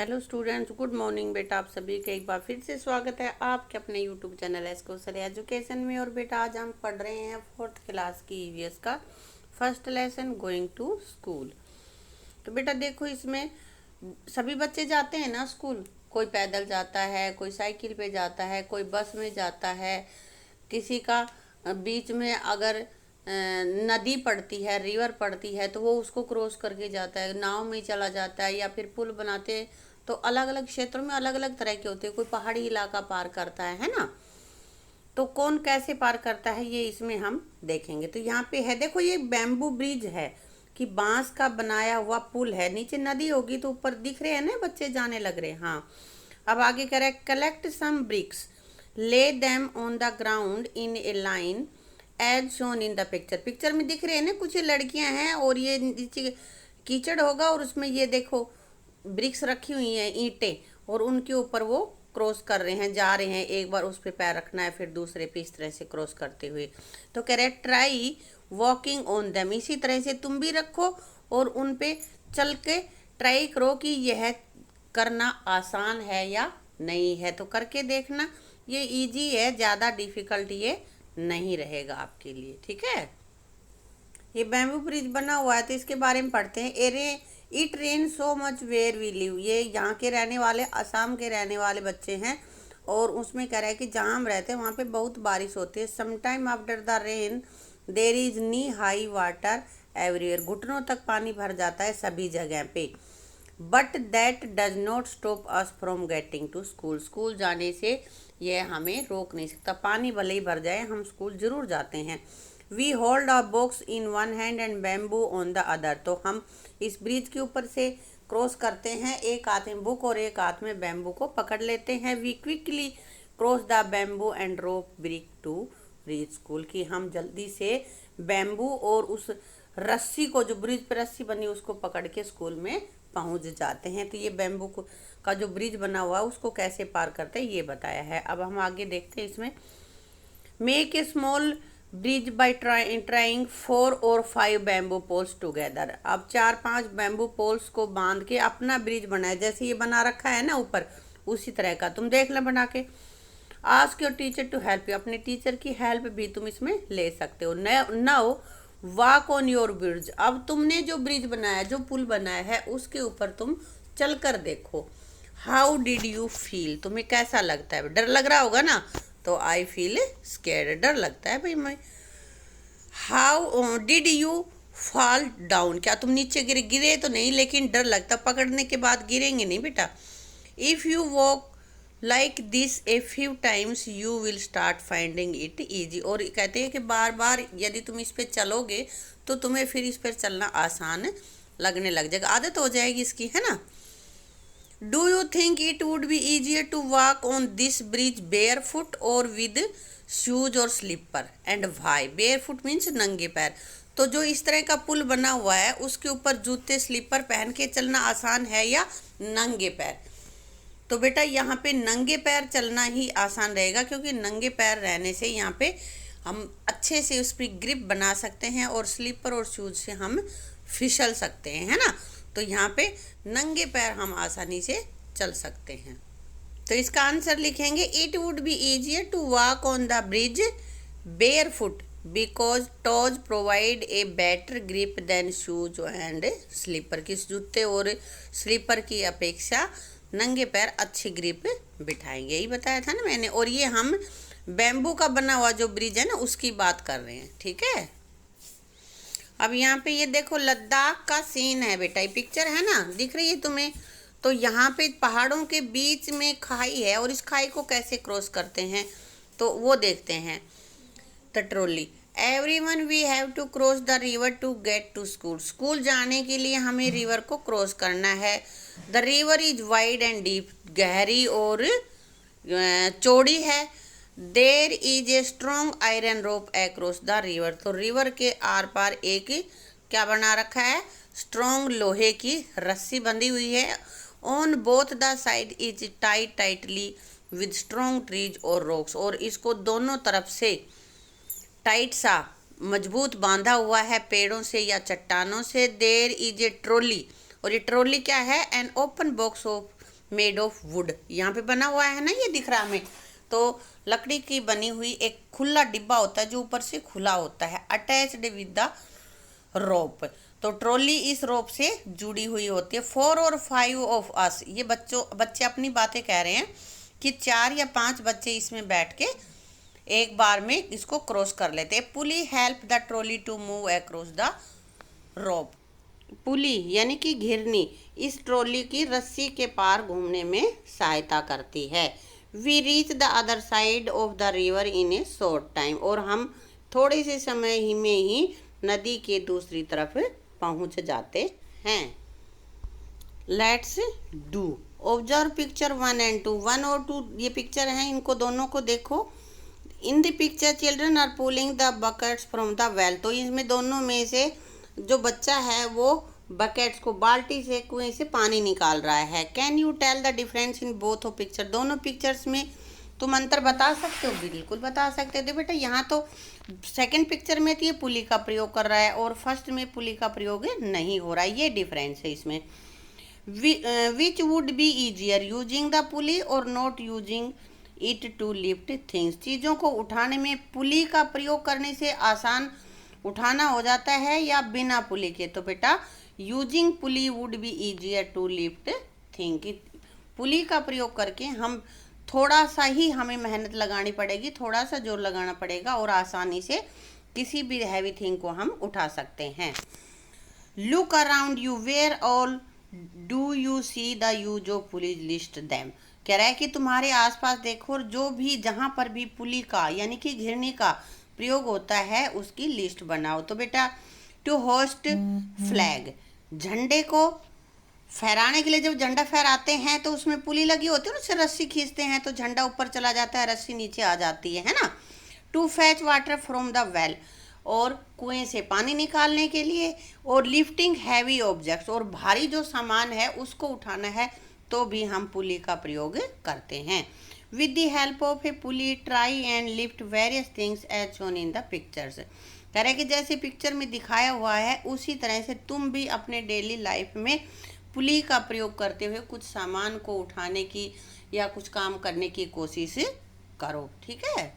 Hello students, good morning बेटा। आप सभी का एक बार फिर से स्वागत है आपके अपने यूट्यूब चैनल एस्कोसर एजुकेशन में। और बेटा आज हम पढ़ रहे हैं 4th क्लास की ईवीएस का first lesson going to school. तो बेटा देखो, इसमें सभी बच्चे जाते हैं ना स्कूल। कोई पैदल जाता है, कोई साइकिल पे जाता है, कोई बस में जाता है। किसी का बीच में अगर नदी पड़ती है, रिवर पड़ती है, तो वो उसको क्रॉस करके जाता है, नाव में चला जाता है, या फिर पुल बनाते हैं। तो अलग अलग क्षेत्रों में अलग अलग तरह के होते हैं। कोई पहाड़ी इलाका पार करता है ना। तो कौन कैसे पार करता है ये इसमें हम देखेंगे। तो यहाँ पे है, देखो ये बैम्बू ब्रिज है कि बांस का बनाया हुआ पुल है। नीचे नदी होगी तो ऊपर दिख रहे हैं ना बच्चे जाने लग रहे हैं। हाँ, अब आगे कह रहे हैं collect some bricks, lay them on the ground in a line as shown in the picture. Picture में दिख रहे हैं ना, कुछ लड़कियां हैं और ये नीचे कीचड़ होगा और उसमें ये देखो ब्रिक्स रखी हुई हैं, ईंटें, और उनके ऊपर वो क्रॉस कर रहे हैं, जा रहे हैं। एक बार उस पर पैर रखना है, फिर दूसरे पे इस तरह से क्रॉस करते हुए। तो कह रहे ट्राई वॉकिंग ऑन देम, इसी तरह से तुम भी रखो और उन पे चल के ट्राई करो कि यह करना आसान है या नहीं है। तो करके देखना, ये इजी है, ज़्यादा डिफिकल्ट ये नहीं रहेगा आपके लिए। ठीक है, ये बैम्बू ब्रिज बना हुआ है तो इसके बारे में पढ़ते हैं। Here it rain so much where we live, ये यहाँ के रहने वाले, असम के रहने वाले बच्चे हैं। और उसमें कह रहा है कि जहाँ हम रहते हैं वहाँ पे बहुत बारिश होती है। Sometime after the rain there is knee high water everywhere, घुटनों तक पानी भर जाता है सभी जगह पे। But that does not stop us from getting to school, school जाने से यह हमें रोक नहीं सकता। पानी भले ही भर जाए, हम स्कूल जरूर जाते हैं। We hold a box in one hand and bamboo on the other, तो हम इस ब्रिज के ऊपर से क्रॉस करते हैं, एक हाथ में बुक और एक हाथ में बैम्बू को पकड़ लेते हैं। We quickly cross the bamboo and rope bridge to reach school, की हम जल्दी से बैम्बू और उस रस्सी को, जो ब्रिज पर रस्सी बनी उसको पकड़ के स्कूल में पहुंच जाते हैं। तो ये बैम्बू का जो ब्रिज बना हुआ है उसको कैसे पार करते हैं ये बताया है। अब हम आगे देखते हैं इसमें। Make a small bridge bye trying 4 और 5 बैम्बू पोल्स टुगेदर। अब 4-5 बैम्बू पोल्स को बांध के अपना ब्रिज बनाए, जैसे ये बना रखा है ना ऊपर, उसी तरह का तुम देख लें बना के। Ask your teacher to help you, अपने टीचर की हेल्प भी तुम इसमें ले सकते हो। Now walk on your bridge, अब तुमने जो ब्रिज बनाया, जो पुल बनाया है, उसके ऊपर तुम चल कर देखो। हाउ डिड यू फील, तुम्हें कैसा लगता है? डर लग रहा होगा ना, तो आई फील स्केर्ड, डर लगता है भाई मैं। How did you fall down, क्या तुम नीचे गिरे तो नहीं, लेकिन डर लगता, पकड़ने के बाद गिरेंगे नहीं बेटा। If you walk like this a few times you will start finding it easy, और कहते हैं कि बार बार यदि तुम इस पर चलोगे तो तुम्हें फिर इस पर चलना आसान लगने लग जाएगा, आदत हो जाएगी इसकी, है ना। Do you think it would be easier to walk on this bridge barefoot और विद शूज और slipper, and why? Barefoot means नंगे पैर। तो जो इस तरह का पुल बना हुआ है उसके ऊपर जूते स्लीपर पहन के चलना आसान है या नंगे पैर? तो बेटा यहाँ पे नंगे पैर चलना ही आसान रहेगा, क्योंकि नंगे पैर रहने से यहाँ पे हम अच्छे से उस पर ग्रिप बना सकते हैं और स्लीपर और शूज से हम फिसल सकते हैं, है ना। तो यहाँ पे नंगे पैर हम आसानी से चल सकते हैं। तो इसका आंसर लिखेंगे, it would be easier to walk on the bridge barefoot because toes provide a better grip than shoes and slipper, किस जूते और स्लीपर की अपेक्षा नंगे पैर अच्छी ग्रिप बिठाएंगे, यही बताया था ना मैंने। और ये हम बैम्बू का बना हुआ जो ब्रिज है ना उसकी बात कर रहे हैं, ठीक है। अब यहाँ पे ये देखो लद्दाख का सीन है बेटा, ये पिक्चर है ना, दिख रही है तुम्हें। तो यहाँ पे पहाड़ों के बीच में खाई है और इस खाई को कैसे क्रॉस करते हैं तो वो देखते हैं। The trolley, everyone we have to cross the river to get to school, school जाने के लिए हमें रिवर को क्रॉस करना है। The river is wide and deep, गहरी और चौड़ी है। There is a strong iron rope across the river, तो रिवर के आर पार एक क्या बना रखा है, स्ट्रॉन्ग लोहे की रस्सी बंधी हुई है। On both the side is tightly with strong trees और रॉक्स, और इसको दोनों तरफ से टाइट सा मजबूत बांधा हुआ है पेड़ों से या चट्टानों से। देर इज ए ट्रॉली, और ये ट्रॉली क्या है, an open box of made of would, यहाँ पे बना हुआ है ना, ये दिख रहा है हमें। तो लकड़ी की बनी हुई एक खुला डिब्बा होता है जो ऊपर से खुला होता है, अटैच्ड विद द रोप। तो ट्रॉली इस रोप से जुड़ी हुई होती है। 4 और 5 ऑफ अस, ये बच्चे अपनी बातें कह रहे हैं कि 4 या 5 बच्चे इसमें बैठ के एक बार में इसको क्रॉस कर लेते हैं। Pulley help the trolley to move across the rope. Pulley यानी कि घिरनी इस ट्रॉली की रस्सी के पार घूमने में सहायता करती है। We reach the other side of the river in a short time, और हम थोड़े से समय ही में ही नदी के दूसरी तरफ पहुंच जाते हैं। Let's do. Observe picture 1 and 2। 1 और 2 ये पिक्चर हैं, इनको दोनों को देखो। In the picture children are pulling the buckets from the well. तो इसमें दोनों में से जो बच्चा है वो बकेट्स को, बाल्टी से, कुएं से पानी निकाल रहा है। Can you tell the difference in both of picture. दोनों पिक्चर्स में तुम अंतर बता सकते हो? बिल्कुल बता सकते हो। बेटा यहाँ तो सेकंड पिक्चर में तो ये पुली का प्रयोग कर रहा है और फर्स्ट में पुली का प्रयोग नहीं हो रहा है, ये डिफरेंस है इसमें। Which would be easier, using the pulley और not using it to lift things. चीज़ों को उठाने में पुली का प्रयोग करने से आसान उठाना हो जाता है या बिना पुली के? तो बेटा using pulley would be easier to lift thing. Pulley का प्रयोग करके हम थोड़ा सा ही हमें मेहनत लगानी पड़ेगी, थोड़ा सा जोर लगाना पड़ेगा और आसानी से किसी भी हैवी थिंग को हम उठा सकते हैं। Look around you, where all do you see the use of pulley, list them. कह रहा है कि तुम्हारे आसपास देखो और जो भी जहाँ पर भी पुली का यानी कि घिरनी का प्रयोग होता है उसकी लिस्ट बनाओ। तो बेटा टू होस्ट फ्लैग, झंडे को फहराने के लिए जब झंडा फहराते हैं तो उसमें पुली लगी होती है, उससे रस्सी खींचते हैं तो झंडा ऊपर चला जाता है, रस्सी नीचे आ जाती है ना। To fetch water from the well, और कुएं से पानी निकालने के लिए। और लिफ्टिंग हैवी ऑब्जेक्ट्स, और भारी जो सामान है उसको उठाना है तो भी हम पुली का प्रयोग करते हैं। With the help of a pulley try and lift various things as shown in the pictures. कह रहे कि जैसे पिक्चर में दिखाया हुआ है उसी तरह से तुम भी अपने डेली लाइफ में पुली का प्रयोग करते हुए कुछ सामान को उठाने की या कुछ काम करने की कोशिश करो। ठीक है,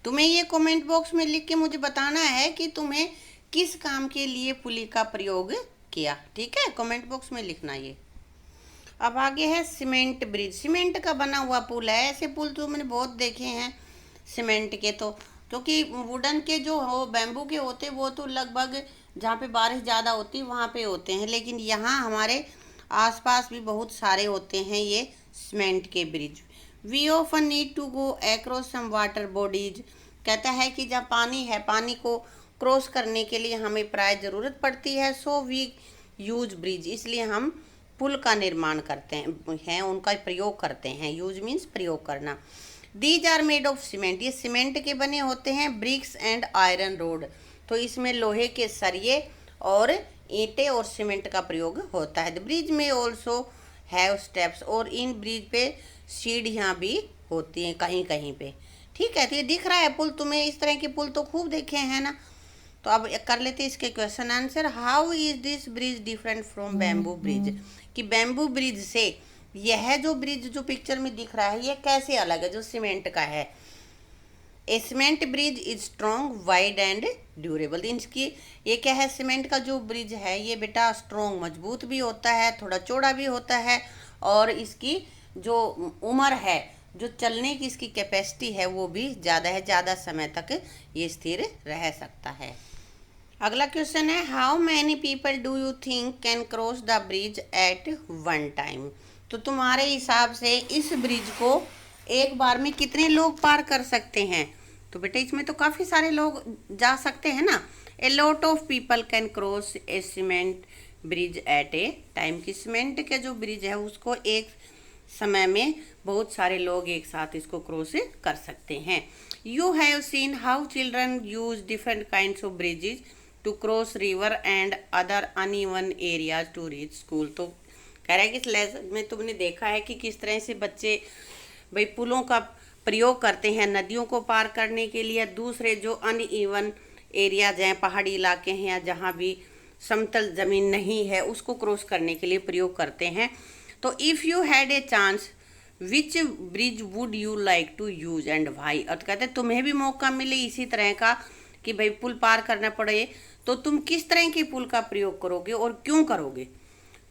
तुम्हें ये कमेंट बॉक्स में लिख के मुझे बताना है कि तुम्हें किस काम के लिए पुली का प्रयोग किया। ठीक है, कमेंट बॉक्स में लिखना ये। अब आगे है सीमेंट ब्रिज। सीमेंट का बना हुआ पुल है। ऐसे पुल तो मैंने बहुत देखे हैं सीमेंट के, तो क्योंकि वुडन के जो हो बैम्बू के होते वो तो लगभग जहाँ पे बारिश ज़्यादा होती है वहाँ पे होते हैं, लेकिन यहाँ हमारे आसपास भी बहुत सारे होते हैं ये सीमेंट के bridge. We often need to go across some water bodies. कहता है कि जहाँ पानी है, पानी को क्रॉस करने के लिए हमें प्राय ज़रूरत पड़ती है। सो वी यूज ब्रिज, इसलिए हम पुल का निर्माण करते हैं, उनका प्रयोग करते हैं। यूज मीन्स प्रयोग करना। These are made of cement, ये सीमेंट के बने होते हैं। ब्रिक्स एंड आयरन रोड, तो इसमें लोहे के सरिये और ईंटें और सीमेंट का प्रयोग होता है। द ब्रिज में ऑल्सो हैव स्टेप्स, और इन ब्रिज पे सीढ़ियाँ भी होती हैं कहीं कहीं पे। ठीक है, तो ये दिख रहा है पुल तुम्हें, इस तरह के पुल तो खूब देखे हैं ना। तो अब कर लेते हैं इसके question answer. How is this bridge different from bamboo bridge, कि बैम्बू ब्रिज से यह जो ब्रिज जो पिक्चर में दिख रहा है ये कैसे अलग है जो सीमेंट का है। A cement bridge is strong wide and durable. इसकी ये क्या है, सीमेंट का जो ब्रिज है ये बेटा स्ट्रॉन्ग मजबूत भी होता है, थोड़ा चौड़ा भी होता है, और इसकी जो उम्र है, जो चलने की इसकी कैपेसिटी है वो भी ज़्यादा है, ज़्यादा समय तक ये स्थिर रह सकता है। अगला क्वेश्चन है, how many people do you think can cross the bridge at one time. तो तुम्हारे हिसाब से इस ब्रिज को एक बार में कितने लोग पार कर सकते हैं? तो बेटा इसमें तो काफ़ी सारे लोग जा सकते हैं ना। A lot of people can cross a cement bridge at a time, की सीमेंट के जो ब्रिज है उसको एक समय में बहुत सारे लोग एक साथ इसको क्रॉस कर सकते हैं। You have seen how children use different kinds of bridges to cross river and other uneven areas to reach school. तो कह रहा है कि इस लेसन में तुमने देखा है कि किस तरह से बच्चे भाई पुलों का प्रयोग करते हैं नदियों को पार करने के लिए, दूसरे जो अनइवन एरियाज हैं, पहाड़ी इलाके हैं या जहाँ भी समतल ज़मीन नहीं है उसको क्रॉस करने के लिए प्रयोग करते हैं। तो if you had a chance which bridge would you like to use and why. और कहते तुम्हें भी मौका मिले इसी तरह का कि भाई पुल पार करना पड़े, तो तुम किस तरह के पुल का प्रयोग करोगे और क्यों करोगे।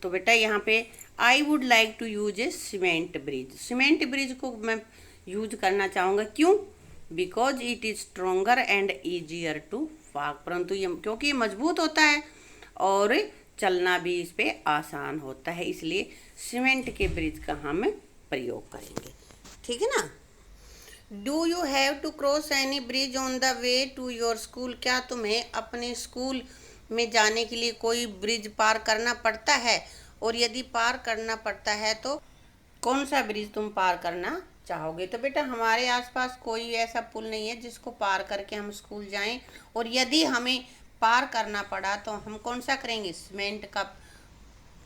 तो बेटा यहाँ पे I would like to use a cement bridge. Cement bridge को मैं यूज करना चाहूँगा, क्यों? Because it is stronger and easier to walk. परंतु ये क्योंकि ये मजबूत होता है और चलना भी इस पे आसान होता है, इसलिए सीमेंट के ब्रिज का हम प्रयोग करेंगे। ठीक है ना। Do you have to cross any bridge on the way to your school. क्या तुम्हें अपने स्कूल में जाने के लिए कोई ब्रिज पार करना पड़ता है, और यदि पार करना पड़ता है तो कौन सा ब्रिज तुम पार करना चाहोगे। तो बेटा हमारे आसपास कोई ऐसा पुल नहीं है जिसको पार करके हम स्कूल जाएं, और यदि हमें पार करना पड़ा तो हम कौन सा करेंगे, सीमेंट का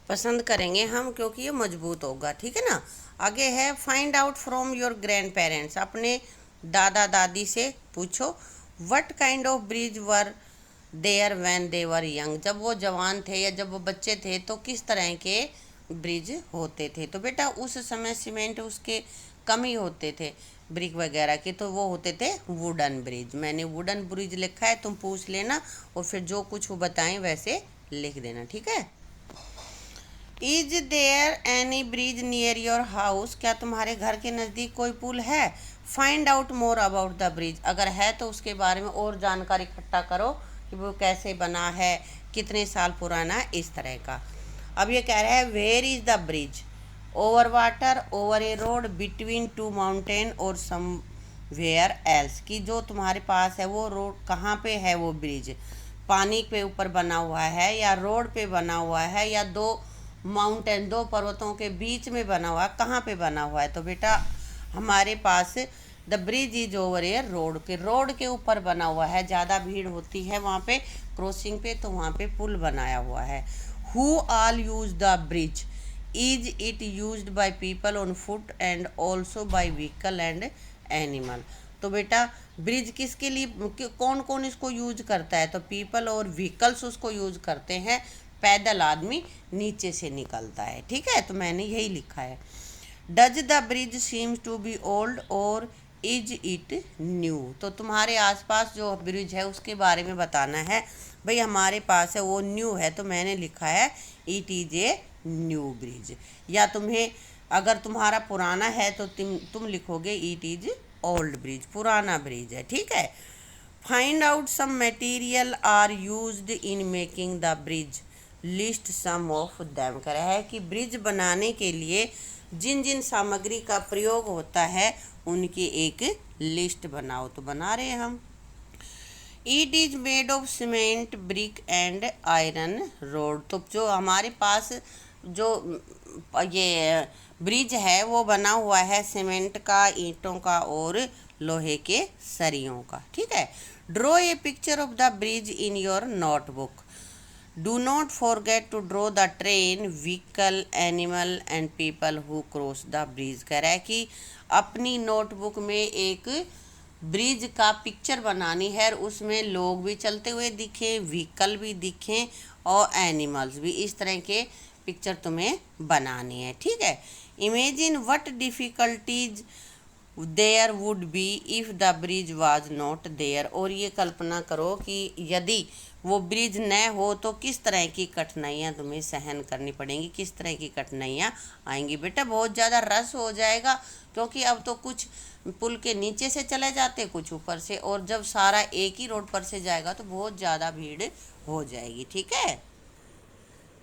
पसंद करेंगे हम, क्योंकि ये मजबूत होगा। ठीक है ना। आगे है find out from your grandparents. अपने दादा दादी से पूछो what kind of bridge were there when they were young. जब वो जवान थे या जब वो बच्चे थे तो किस तरह के ब्रिज होते थे। तो बेटा उस समय सीमेंट उसके कम ही होते थे ब्रिक वगैरह के, तो वो होते थे वुडन ब्रिज। मैंने वुडन ब्रिज लिखा है, तुम पूछ लेना और फिर जो कुछ वो बताएं वैसे लिख देना। ठीक है। Is there any bridge near your house. क्या तुम्हारे घर के नज़दीक कोई पुल है। Find out more about the bridge. अगर है तो उसके बारे में और जानकारी इकट्ठा करो कि वो कैसे बना है, कितने साल पुराना है, इस तरह का। अब ये कह रहा है where is the bridge. Over water, over a road, between two mountain और समवेयर एल्स। की जो तुम्हारे पास है वो रोड कहाँ पे है, वो ब्रिज पानी के ऊपर बना हुआ है या रोड पे बना हुआ है या दो माउंटेन, दो पर्वतों के बीच में बना हुआ है, कहाँ पे बना हुआ है। तो बेटा हमारे पास the bridge is over a road के ऊपर बना हुआ है। ज़्यादा भीड़ होती है वहाँ पे क्रॉसिंग पे, तो वहाँ पे पुल बनाया हुआ है। Who all use the bridge. Is it used by people on foot and also by vehicle and animal. तो बेटा ब्रिज किसके लिए, कौन कौन इसको यूज करता है। तो पीपल और व्हीकल्स उसको यूज करते हैं, पैदल आदमी नीचे से निकलता है। ठीक है। तो मैंने यही लिखा है। Does the bridge seems to be old और इज इट न्यू। तो तुम्हारे आसपास जो ब्रिज है उसके बारे में बताना है। भाई हमारे पास है वो न्यू है, तो मैंने लिखा है it is a new bridge. या तुम्हें अगर तुम्हारा पुराना है तो तुम लिखोगे इट इज ओल्ड ब्रिज, पुराना ब्रिज है। ठीक है। Find out some material are used in making the bridge, list some of them. कह रहा है कि ब्रिज बनाने के लिए जिन जिन सामग्री का प्रयोग होता है उनकी एक लिस्ट बनाओ। तो बना रहे हैं हम। It is made of cement, brick and iron rod. तो जो हमारे पास जो ये ब्रिज है वो बना हुआ है सीमेंट का, ईंटों का और लोहे के सरियों का। ठीक है। Draw a picture of the bridge in your notebook. Do not forget to draw the train, vehicle, animal and people who cross the bridge. कह रहा है कि अपनी नोटबुक में एक ब्रिज का पिक्चर बनानी है, उसमें लोग भी चलते हुए दिखें, व्हीकल भी दिखें और एनिमल्स भी। इस तरह के पिक्चर तुम्हें बनानी है। ठीक है। Imagine what difficulties there would be if the bridge was not there. और ये कल्पना करो कि यदि वो ब्रिज न हो तो किस तरह की कठिनाइयाँ तुम्हें सहन करनी पड़ेंगी, किस तरह की कठिनाइयाँ आएंगी। बेटा बहुत ज़्यादा रश हो जाएगा, क्योंकि अब तो कुछ पुल के नीचे से चले जाते, कुछ ऊपर से, और जब सारा एक ही रोड पर से जाएगा तो बहुत ज़्यादा भीड़ हो जाएगी। ठीक है।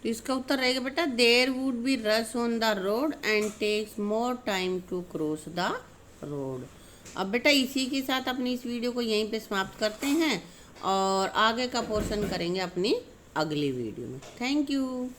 तो इसका उत्तर रहेगा बेटा there would be rush on the road and takes more time to cross the road. अब बेटा इसी के साथ अपनी इस वीडियो को यहीं पे समाप्त करते हैं और आगे का पोर्शन करेंगे अपनी अगली वीडियो में। Thank you.